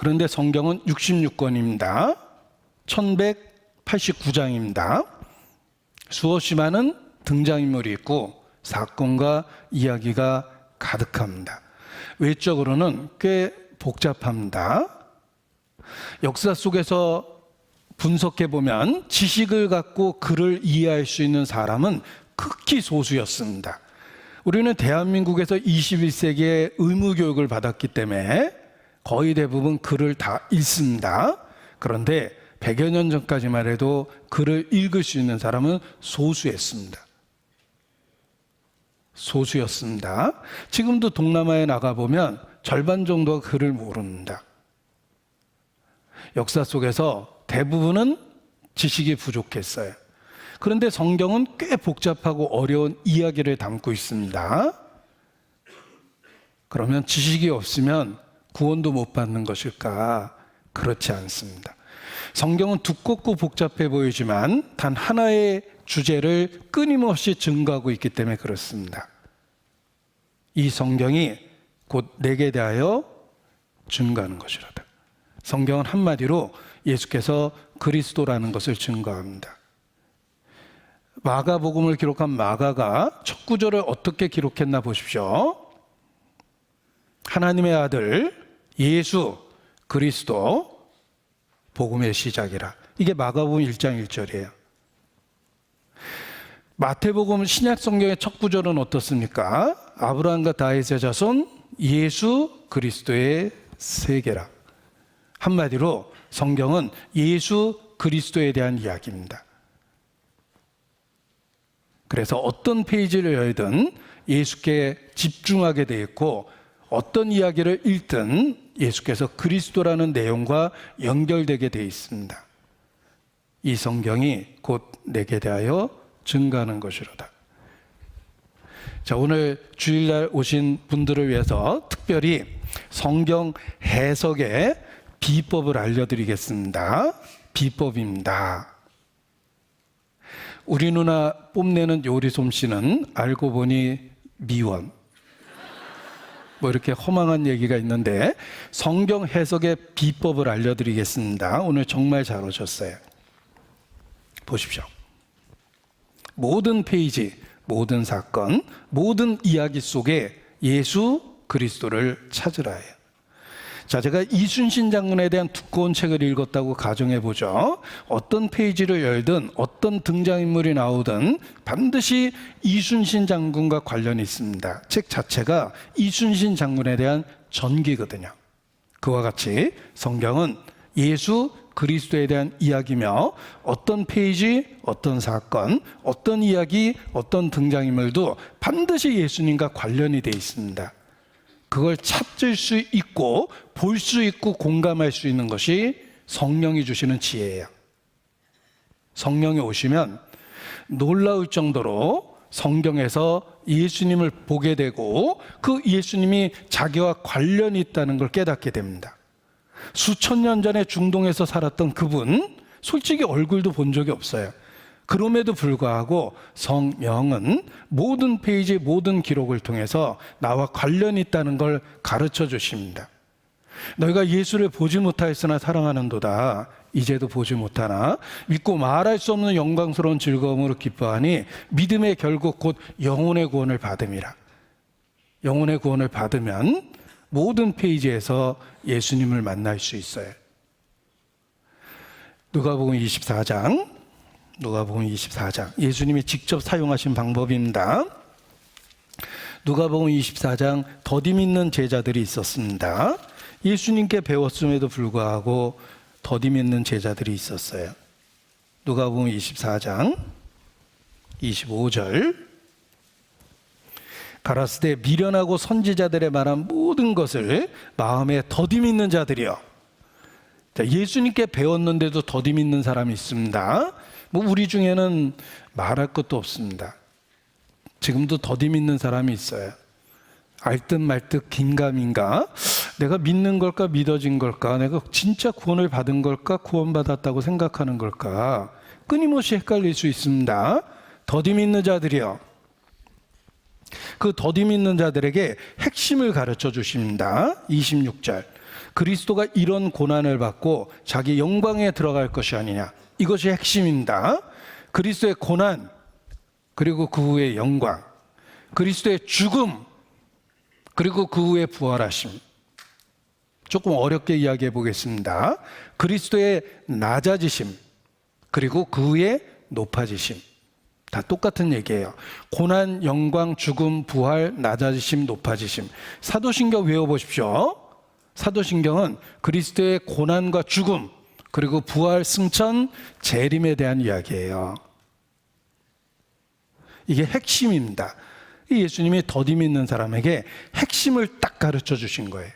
그런데 성경은 66권입니다. 1189장입니다. 수없이 많은 등장인물이 있고 사건과 이야기가 가득합니다. 외적으로는 꽤 복잡합니다. 역사 속에서 분석해보면 지식을 갖고 글을 이해할 수 있는 사람은 극히 소수였습니다. 우리는 대한민국에서 21세기에 의무교육을 받았기 때문에 거의 대부분 글을 다 읽습니다. 그런데 100여 년 전까지만 해도 글을 읽을 수 있는 사람은 소수였습니다. 지금도 동남아에 나가보면 절반 정도가 글을 모릅니다. 역사 속에서 대부분은 지식이 부족했어요. 그런데 성경은 꽤 복잡하고 어려운 이야기를 담고 있습니다. 그러면 지식이 없으면 구원도 못 받는 것일까? 그렇지 않습니다. 성경은 두껍고 복잡해 보이지만 단 하나의 주제를 끊임없이 증거하고 있기 때문에 그렇습니다. 이 성경이 곧 내게 대하여 증거하는 것이로다. 성경은 한마디로 예수께서 그리스도라는 것을 증거합니다. 마가복음을 기록한 마가가 첫 구절을 어떻게 기록했나 보십시오. 하나님의 아들 예수 그리스도 복음의 시작이라. 이게 마가복음 1장 1절이에요. 마태복음 신약 성경의 첫 구절은 어떻습니까? 아브라함과 다윗의 자손 예수 그리스도의 세계라. 한마디로 성경은 예수 그리스도에 대한 이야기입니다. 그래서 어떤 페이지를 열든 예수께 집중하게 되어 있고 어떤 이야기를 읽든 예수께서 그리스도라는 내용과 연결되게 되어 있습니다. 이 성경이 곧 내게 대하여 증거하는 것이로다. 자, 오늘 주일날 오신 분들을 위해서 특별히 성경 해석의 비법을 알려드리겠습니다. 비법입니다. 우리 누나 뽐내는 요리 솜씨는 알고 보니 미원. 뭐 이렇게 허망한 얘기가 있는데 성경 해석의 비법을 알려드리겠습니다. 오늘 정말 잘 오셨어요. 보십시오. 모든 페이지, 모든 사건, 모든 이야기 속에 예수 그리스도를 찾으라 해요. 자, 제가 이순신 장군에 대한 두꺼운 책을 읽었다고 가정해 보죠. 어떤 페이지를 열든 어떤 등장인물이 나오든 반드시 이순신 장군과 관련이 있습니다. 책 자체가 이순신 장군에 대한 전기거든요. 그와 같이 성경은 예수 그리스도에 대한 이야기며 어떤 페이지, 어떤 사건, 어떤 이야기, 어떤 등장인물도 반드시 예수님과 관련이 되어 있습니다. 그걸 찾을 수 있고 볼 수 있고 공감할 수 있는 것이 성령이 주시는 지혜예요. 성령이 오시면 놀라울 정도로 성경에서 예수님을 보게 되고 그 예수님이 자기와 관련이 있다는 걸 깨닫게 됩니다. 수천 년 전에 중동에서 살았던 그분 솔직히 얼굴도 본 적이 없어요. 그럼에도 불구하고 성령은 모든 페이지, 모든 기록을 통해서 나와 관련이 있다는 걸 가르쳐 주십니다. 너희가 예수를 보지 못하였으나 사랑하는도다. 이제도 보지 못하나 믿고 말할 수 없는 영광스러운 즐거움으로 기뻐하니 믿음의 결국 곧 영혼의 구원을 받음이라. 영혼의 구원을 받으면 모든 페이지에서 예수님을 만날 수 있어요. 누가복음 24장 예수님이 직접 사용하신 방법입니다. 누가복음 24장 더디 믿는 제자들이 있었습니다. 예수님께 배웠음에도 불구하고 더디 믿는 제자들이 있었어요. 누가복음 24장 25절 가라스되 미련하고 선지자들의 말한 모든 것을 마음에 더디 믿는 자들이여. 예수님께 배웠는데도 더디 믿는 사람이 있습니다. 우리 중에는 말할 것도 없습니다. 지금도 더디 믿는 사람이 있어요. 알듯 말듯 긴가민가 내가 믿는 걸까 믿어진 걸까 내가 진짜 구원을 받은 걸까 구원받았다고 생각하는 걸까 끊임없이 헷갈릴 수 있습니다. 더디 믿는 자들이요. 그 더디 믿는 자들에게 핵심을 가르쳐 주십니다. 26절 그리스도가 이런 고난을 받고 자기 영광에 들어갈 것이 아니냐. 이것이 핵심입니다. 그리스도의 고난, 그리고 그 후의 영광, 그리스도의 죽음, 그리고 그 후의 부활하심. 조금 어렵게 이야기해 보겠습니다. 그리스도의 낮아지심, 그리고 그 후의 높아지심. 다 똑같은 얘기예요. 고난, 영광, 죽음, 부활, 낮아지심, 높아지심. 사도신경 외워보십시오. 사도신경은 그리스도의 고난과 죽음, 그리고 부활, 승천, 재림에 대한 이야기예요. 이게 핵심입니다. 예수님이 더디 믿는 사람에게 핵심을 딱 가르쳐 주신 거예요.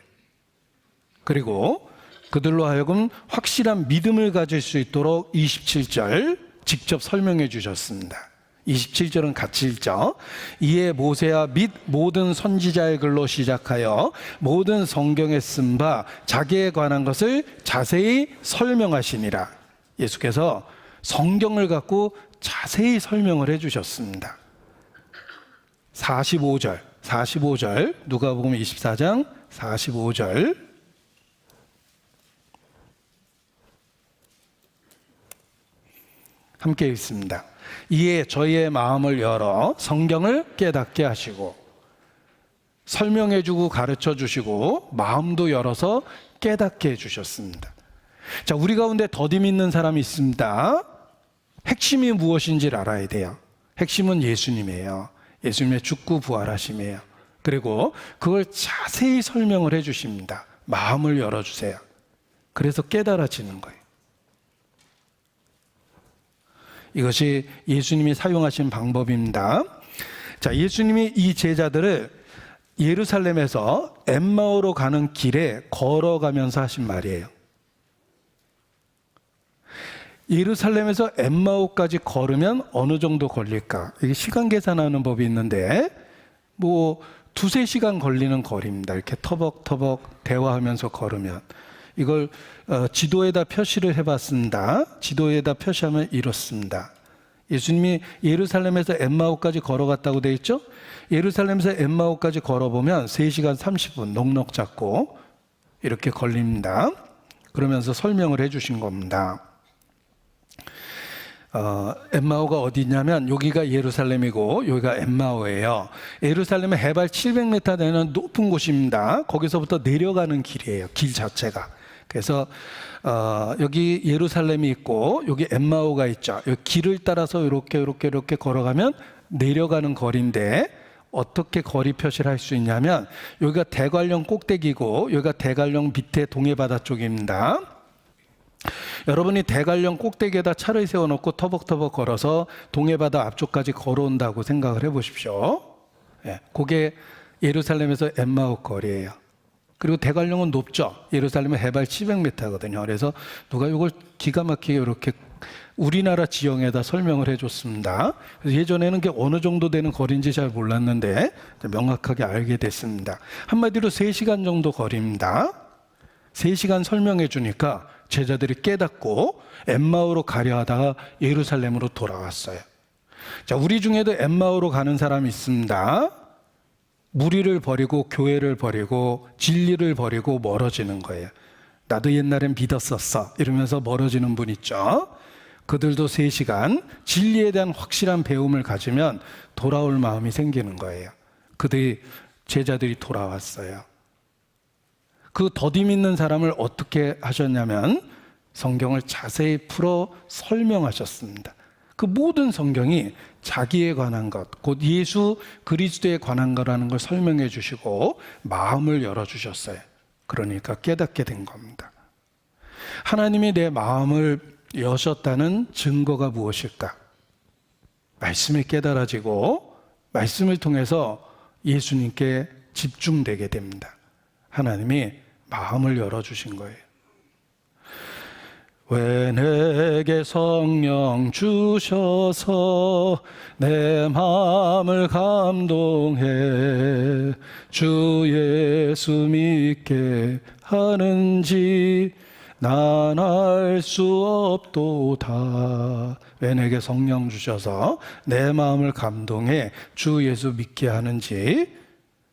그리고 그들로 하여금 확실한 믿음을 가질 수 있도록 27절 직접 설명해 주셨습니다. 27절은 같이 읽죠. 이에 모세와 및 모든 선지자의 글로 시작하여 모든 성경에 쓴 바 자기에 관한 것을 자세히 설명하시니라. 예수께서 성경을 갖고 자세히 설명을 해 주셨습니다. 45절 누가복음 24장 45절 함께 읽습니다. 이에 저희의 마음을 열어 성경을 깨닫게 하시고 설명해 주고 가르쳐 주시고 마음도 열어서 깨닫게 해 주셨습니다. 자, 우리 가운데 더디 믿는 사람이 있습니다. 핵심이 무엇인지를 알아야 돼요. 핵심은 예수님이에요. 예수님의 죽고 부활하심이에요. 그리고 그걸 자세히 설명을 해 주십니다. 마음을 열어주세요. 그래서 깨달아지는 거예요. 이것이 예수님이 사용하신 방법입니다. 자, 예수님이 이 제자들을 예루살렘에서 엠마오로 가는 길에 걸어가면서 하신 말이에요. 예루살렘에서 엠마오까지 걸으면 어느 정도 걸릴까? 이게 시간 계산하는 법이 있는데 뭐 2-3시간 걸리는 거리입니다. 이렇게 터벅터벅 대화하면서 걸으면. 이걸 지도에다 표시를 해봤습니다. 지도에다 표시하면 이렇습니다. 예수님이 예루살렘에서 엠마오까지 걸어갔다고 되어 있죠? 예루살렘에서 엠마오까지 걸어보면 3시간 30분 넉넉 잡고 이렇게 걸립니다. 그러면서 설명을 해주신 겁니다. 엠마오가 어디냐면 여기가 예루살렘이고 여기가 엠마오예요. 예루살렘은 해발 700m 되는 높은 곳입니다. 거기서부터 내려가는 길이에요. 길 자체가. 그래서 여기 예루살렘이 있고 여기 엠마오가 있죠. 여기 길을 따라서 이렇게 걸어가면 내려가는 거리인데 어떻게 거리 표시를 할 수 있냐면 여기가 대관령 꼭대기고 여기가 대관령 밑에 동해바다 쪽입니다. 여러분이 대관령 꼭대기에다 차를 세워놓고 터벅터벅 걸어서 동해바다 앞쪽까지 걸어온다고 생각을 해보십시오. 그게 예루살렘에서 엠마오 거리예요. 그리고 대관령은 높죠. 예루살렘은 해발 700m거든요. 그래서 누가 이걸 기가 막히게 이렇게 우리나라 지형에다 설명을 해줬습니다. 그래서 예전에는 그게 어느 정도 되는 거리인지 잘 몰랐는데 명확하게 알게 됐습니다. 한마디로 3시간 정도 거리입니다. 3시간 설명해 주니까 제자들이 깨닫고 엠마오로 가려 하다가 예루살렘으로 돌아왔어요. 자, 우리 중에도 엠마오로 가는 사람이 있습니다. 무리를 버리고 교회를 버리고 진리를 버리고 멀어지는 거예요. 나도 옛날엔 믿었었어 이러면서 멀어지는 분 있죠. 그들도 3시간 진리에 대한 확실한 배움을 가지면 돌아올 마음이 생기는 거예요. 제자들이 돌아왔어요. 그 더디 믿는 사람을 어떻게 하셨냐면 성경을 자세히 풀어 설명하셨습니다. 그 모든 성경이 자기에 관한 것, 곧 예수 그리스도에 관한 거라는 걸 설명해 주시고 마음을 열어주셨어요. 그러니까 깨닫게 된 겁니다. 하나님이 내 마음을 여셨다는 증거가 무엇일까? 말씀이 깨달아지고 말씀을 통해서 예수님께 집중되게 됩니다. 하나님이 마음을 열어주신 거예요. 왜 내게 성령 주셔서 내 마음을 감동해 주 예수 믿게 하는지 난 알 수 없도다. 왜 내게 성령 주셔서 내 마음을 감동해 주 예수 믿게 하는지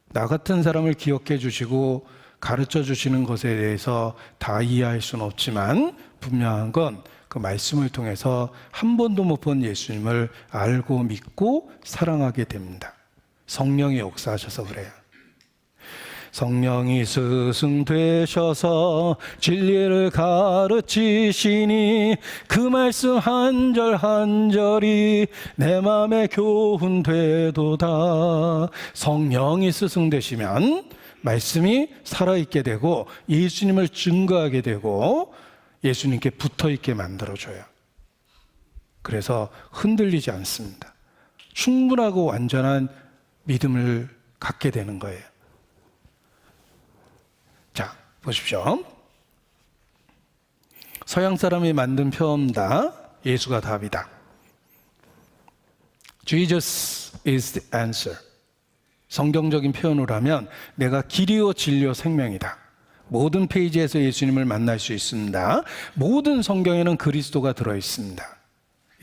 나 같은 사람을 기억해 주시고 가르쳐 주시는 것에 대해서 다 이해할 수는 없지만 분명한 건 그 말씀을 통해서 한 번도 못 본 예수님을 알고 믿고 사랑하게 됩니다. 성령이 역사하셔서 그래요. 성령이 스승되셔서 진리를 가르치시니 그 말씀 한 절 한 절이 내 마음에 교훈되도다. 성령이 스승되시면 말씀이 살아있게 되고 예수님을 증거하게 되고 예수님께 붙어있게 만들어줘요. 그래서 흔들리지 않습니다. 충분하고 완전한 믿음을 갖게 되는 거예요. 자, 보십시오. 서양 사람이 만든 표현다. 예수가 답이다. Jesus is the answer. 성경적인 표현으로 하면 내가 길이요 진리요 생명이다. 모든 페이지에서 예수님을 만날 수 있습니다. 모든 성경에는 그리스도가 들어있습니다.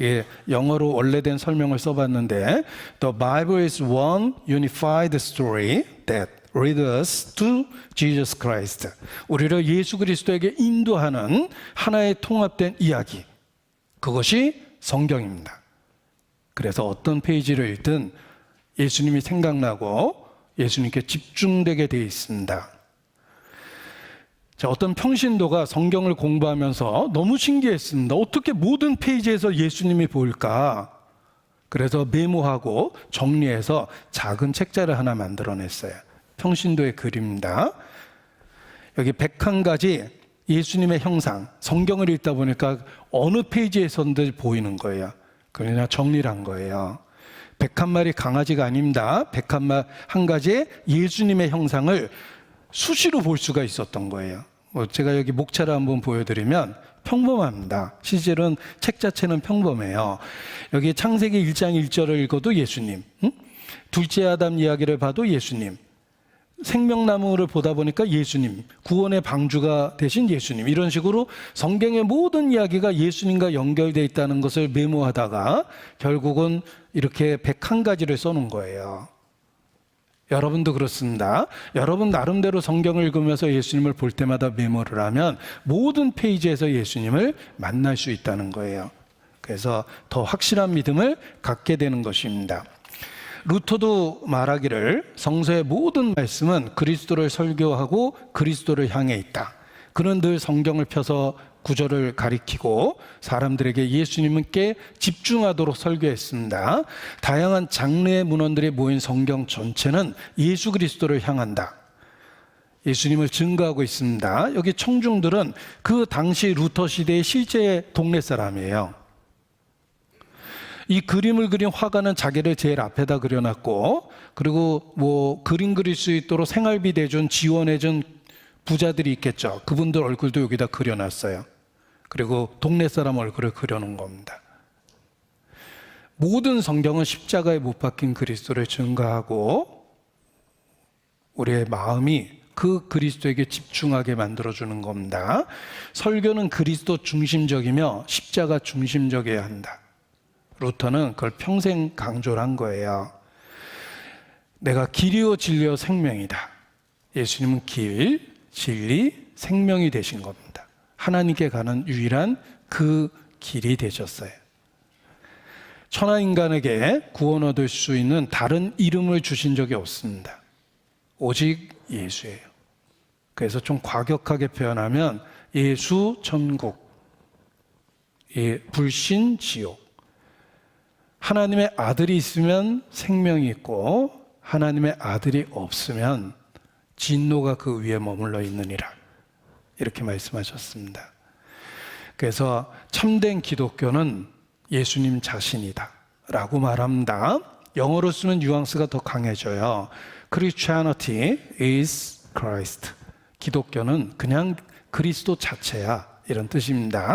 예, 영어로 원래된 설명을 써봤는데 The Bible is one unified story that leads us to Jesus Christ. 우리를 예수 그리스도에게 인도하는 하나의 통합된 이야기. 그것이 성경입니다. 그래서 어떤 페이지를 읽든 예수님이 생각나고 예수님께 집중되게 되어 있습니다. 자, 어떤 평신도가 성경을 공부하면서 너무 신기했습니다. 어떻게 모든 페이지에서 예수님이 보일까? 그래서 메모하고 정리해서 작은 책자를 하나 만들어냈어요. 평신도의 글입니다. 여기 101가지 예수님의 형상, 성경을 읽다 보니까 어느 페이지에서든 보이는 거예요. 그러나 정리를 한 거예요. 101마리 강아지가 아닙니다. 101가지의 예수님의 형상을 수시로 볼 수가 있었던 거예요. 제가 여기 목차를 한번 보여드리면 평범합니다. 실제로는 책 자체는 평범해요. 여기 창세기 1장 1절을 읽어도 예수님, 둘째 아담 이야기를 봐도 예수님, 생명나무를 보다 보니까 예수님, 구원의 방주가 되신 예수님, 이런 식으로 성경의 모든 이야기가 예수님과 연결되어 있다는 것을 메모하다가 결국은 이렇게 101가지를 써놓은 거예요. 여러분도 그렇습니다. 여러분 나름대로 성경을 읽으면서 예수님을 볼 때마다 메모를 하면 모든 페이지에서 예수님을 만날 수 있다는 거예요. 그래서 더 확실한 믿음을 갖게 되는 것입니다. 루터도 말하기를 성서의 모든 말씀은 그리스도를 설교하고 그리스도를 향해 있다. 그는 늘 성경을 펴서 구절을 가리키고 사람들에게 예수님께 집중하도록 설교했습니다. 다양한 장르의 문헌들이 모인 성경 전체는 예수 그리스도를 향한다. 예수님을 증거하고 있습니다. 여기 청중들은 그 당시 루터 시대의 실제 동네 사람이에요. 이 그림을 그린 화가는 자기를 제일 앞에다 그려놨고, 그리고 뭐 그림 그릴 수 있도록 생활비 대준 지원해준 부자들이 있겠죠. 그분들 얼굴도 여기다 그려놨어요. 그리고 동네 사람 얼굴을 그려놓은 겁니다. 모든 성경은 십자가에 못 박힌 그리스도를 증거하고 우리의 마음이 그 그리스도에게 집중하게 만들어주는 겁니다. 설교는 그리스도 중심적이며 십자가 중심적이어야 한다. 루터는 그걸 평생 강조를 한 거예요. 내가 길이요 진리요 생명이다. 예수님은 길, 진리, 생명이 되신 겁니다. 하나님께 가는 유일한 그 길이 되셨어요. 천하인간에게 구원 얻을 수 있는 다른 이름을 주신 적이 없습니다. 오직 예수예요. 그래서 좀 과격하게 표현하면 예수 천국, 불신 지옥. 하나님의 아들이 있으면 생명이 있고 하나님의 아들이 없으면 진노가 그 위에 머물러 있느니라. 이렇게 말씀하셨습니다. 그래서 참된 기독교는 예수님 자신이다 라고 말합니다. 영어로 쓰는 뉘앙스가 더 강해져요. Christianity is Christ. 기독교는 그냥 그리스도 자체야, 이런 뜻입니다.